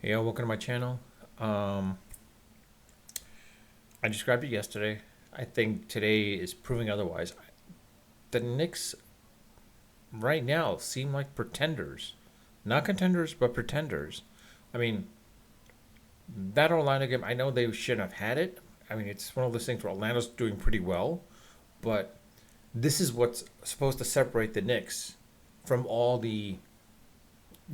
Hey, welcome to my channel. Um, I described it yesterday. I think today is proving otherwise. The Knicks right now seem like pretenders. Not contenders, but pretenders. I mean, that Orlando game, I know they shouldn't have had it. I mean, it's one of those things where Orlando's doing pretty well, but this is what's supposed to separate the Knicks from all the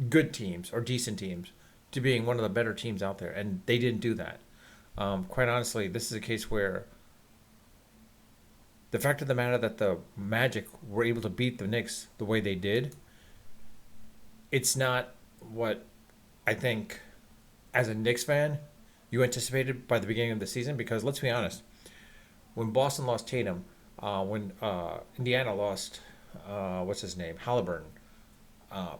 good teams or decent teams to being one of the better teams out there, and they didn't do that. Quite honestly, this is a case where the fact of the matter that the Magic were able to beat the Knicks the way they did, it's not what I think as a Knicks fan you anticipated by the beginning of the season. Because let's be honest, when Boston lost Tatum, when Indiana lost, what's his name, Halliburton, uh,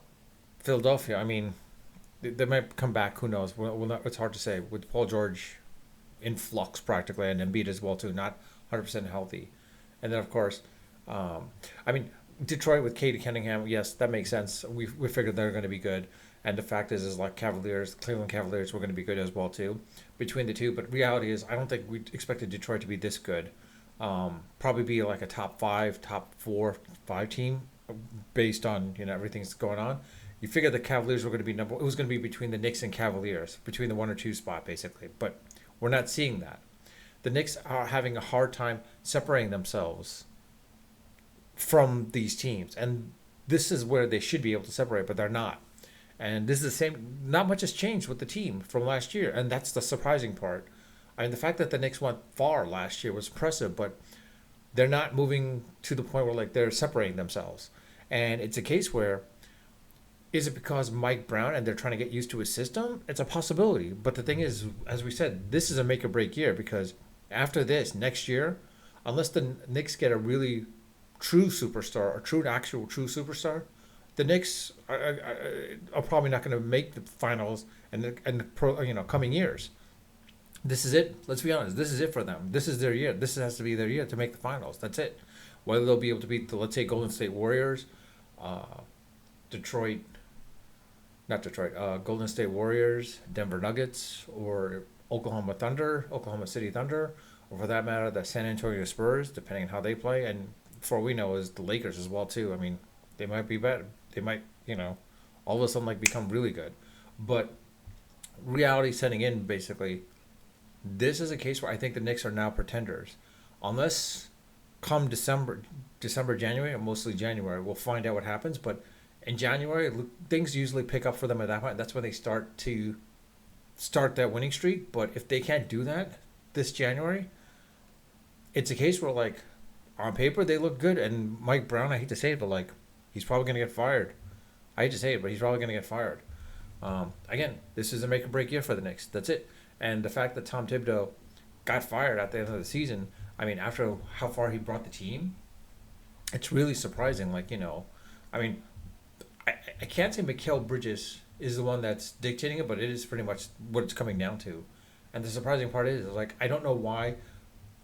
Philadelphia, I mean, they might come back. Who knows? It's hard to say with Paul George in flux practically, and Embiid as well too, not 100% healthy. And then of course, I mean Detroit with Katie Cunningham, yes, that makes sense. We figured they're going to be good, and the fact is like Cavaliers, Cleveland Cavaliers were going to be good as well too, between the two. But reality is, I don't think we expected Detroit to be this good. Probably be like a top five, top four, five team, based on everything's going on. You figured the Cavaliers were going to be number. It was going to be between the Knicks and Cavaliers, between the one or two spot basically. But we're not seeing that. The Knicks are having a hard time separating themselves from these teams, and this is where they should be able to separate, but they're not. And this is the same. Not much has changed with the team from last year, and that's the surprising part. I mean, the fact that the Knicks went far last year was impressive, but they're not moving to the point where like they're separating themselves. And it's a case where, is it because Mike Brown and they're trying to get used to his system? It's a possibility. But the thing is, as we said, this is a make or break year because after this, next year, unless the Knicks get a really true superstar, a true, actual, true superstar, the Knicks are probably not going to make the finals and coming years. This is it. Let's be honest. This is it for them. This is their year. This has to be their year to make the finals. That's it. Whether they'll be able to beat the, let's say, Golden State Warriors, uh, Detroit, not Detroit, Golden State Warriors, Denver Nuggets, or Oklahoma Thunder, Oklahoma City Thunder, or for that matter, the San Antonio Spurs, depending on how they play. And for all we know, is the Lakers as well too. I mean, they might be better. They might, all of a sudden like become really good. But reality setting in, basically, this is a case where I think the Knicks are now pretenders, unless come January, or mostly January, we'll find out what happens. But in January, things usually pick up for them at that point. That's when they start that winning streak. But if they can't do that this January, it's a case where like on paper they look good, and Mike Brown, I hate to say it, but like he's probably gonna get fired. I hate to say it, but he's probably gonna get fired. Again, this is a make or break year for the Knicks. That's it. And the fact that Tom Thibodeau got fired at the end of the season, I mean, after how far he brought the team, it's really surprising. Like I mean, I can't say Mikal Bridges is the one that's dictating it, but it is pretty much what it's coming down to. And the surprising part is like I don't know why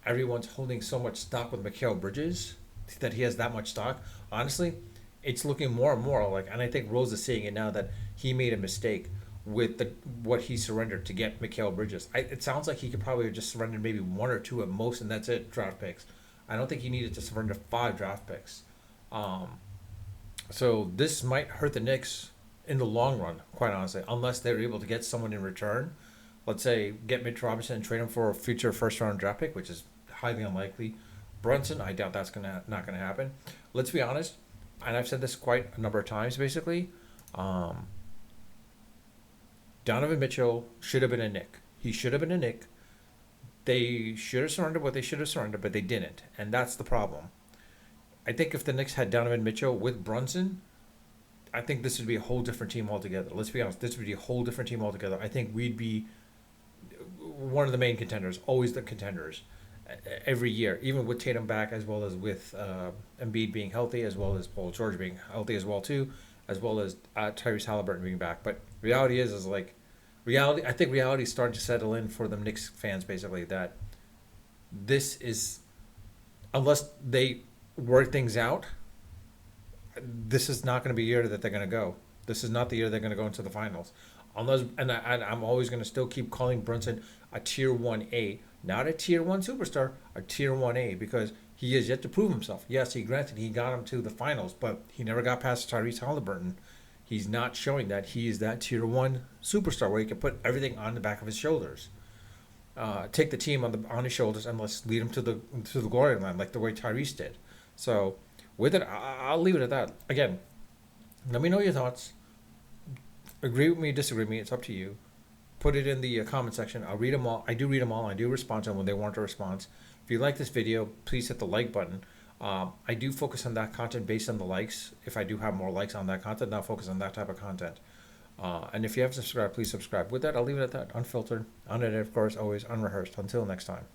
everyone's holding so much stock with Mikal Bridges, that he has that much stock. Honestly, it's looking more and more like, and I think Rose is seeing it now, that he made a mistake with what he surrendered to get Mikal Bridges. It sounds like he could probably have just surrendered maybe one or two at most, and that's it, draft picks. I don't think he needed to surrender five draft picks. Um, so this might hurt the Knicks in the long run, quite honestly, unless they're able to get someone in return. Let's say get Mitch Robinson and trade him for a future first round draft pick, which is highly unlikely. Brunson, I doubt that's not gonna happen. Let's be honest, and I've said this quite a number of times. Basically, um, Donovan Mitchell should have been a Knick. He should have been a Knick. They should have surrendered what they should have surrendered, but they didn't, and that's the problem. I think if the Knicks had Donovan Mitchell with Brunson, I think this would be a whole different team altogether. Let's be honest, this would be a whole different team altogether. I think we'd be one of the main contenders, always the contenders every year, even with Tatum back, as well as with Embiid being healthy, as well as Paul George being healthy as well too, as well as Tyrese Halliburton being back. But reality is like reality. I think reality is starting to settle in for the Knicks fans, basically, that this is, unless they work things out, this is not going to be a year that they're going to go. This is not the year they're going to go into the finals, Unless, I'm always going to still keep calling Brunson a tier 1A, not a tier 1 superstar, a tier 1A, because he has yet to prove himself. Yes, he got him to the finals, but he never got past Tyrese Halliburton. He's not showing that he is that tier 1 superstar where he can put everything on the back of his shoulders. Take the team on his shoulders and let's lead him to the glory line like the way Tyrese did. So with it, I'll leave it at that. Again, let me know your thoughts. Agree with me, disagree with me. It's up to you. Put it in the comment section. I'll read them all. I do read them all. I do respond to them when they warrant a response. If you like this video, please hit the like button. I do focus on that content based on the likes. If I do have more likes on that content, I'll focus on that type of content. And if you haven't subscribed, please subscribe. With that, I'll leave it at that. Unfiltered, unedited, of course, always unrehearsed. Until next time.